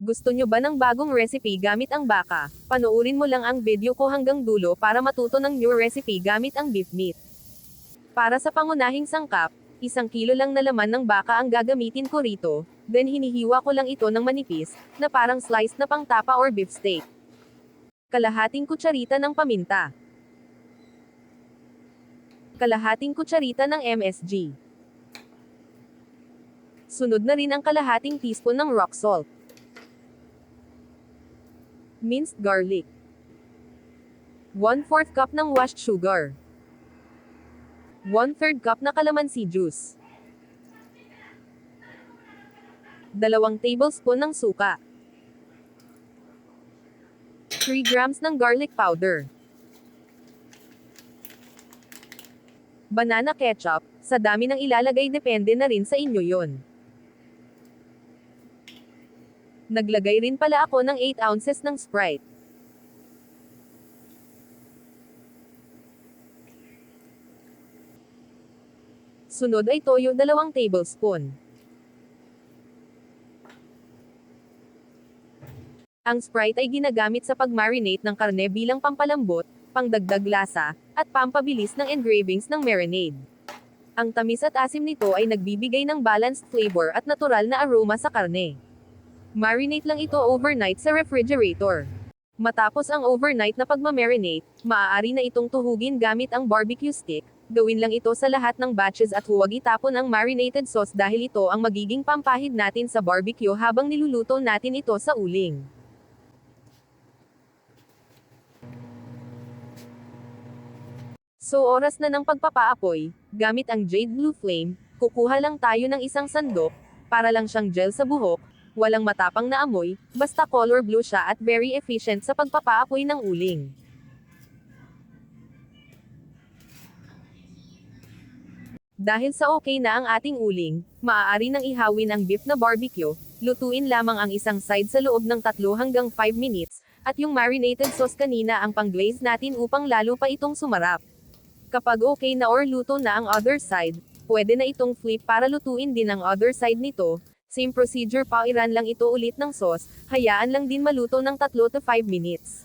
Gusto nyo ba ng bagong recipe gamit ang baka? Panoorin mo lang ang video ko hanggang dulo para matuto ng new recipe gamit ang beef meat. Para sa pangunahing sangkap, 1 kilo lang na laman ng baka ang gagamitin ko rito, then hinihiwa ko lang ito ng manipis, na parang slice na pangtapa or beef steak. Kalahating kutsarita ng paminta. Kalahating kutsarita ng MSG. Sunod na rin ang kalahating teaspoon ng rock salt. Minced garlic. 1/4 cup ng washed sugar. 1/3 cup na calamansi juice. 2 tablespoon ng suka. 3 grams ng garlic powder. Banana ketchup, sa dami ng ilalagay depende na rin sa inyo yon. Naglagay rin pala ako ng 8 ounces ng Sprite. Sunod ay toyo 2 tablespoon. Ang Sprite ay ginagamit sa pag-marinate ng karne bilang pampalambot, pangdagdag lasa, at pampabilis ng engravings ng marinade. Ang tamis at asim nito ay nagbibigay ng balanced flavor at natural na aroma sa karne. Marinate lang ito overnight sa refrigerator. Matapos ang overnight na pagmamarinate, maaari na itong tuhugin gamit ang barbecue stick. Gawin lang ito sa lahat ng batches at huwag itapon ang marinated sauce dahil ito ang magiging pampahid natin sa barbecue habang niluluto natin ito sa uling. So oras na ng pagpapaapoy, gamit ang Jade Blue Flame, kukuha lang tayo ng isang sandok, para lang siyang gel sa buhok, walang matapang na amoy, basta color blue siya at very efficient sa pagpapaapoy ng uling. Dahil sa okay na ang ating uling, maaari nang ihawin ang beef na barbecue, lutuin lamang ang isang side sa loob ng 3 hanggang 5 minutes, at yung marinated sauce kanina ang pang-glaze natin upang lalo pa itong sumarap. Kapag okay na or luto na ang other side, pwede na itong flip para lutuin din ang other side nito. Same procedure pa, iran lang ito ulit ng sauce, hayaan lang din maluto ng 3 to 5 minutes.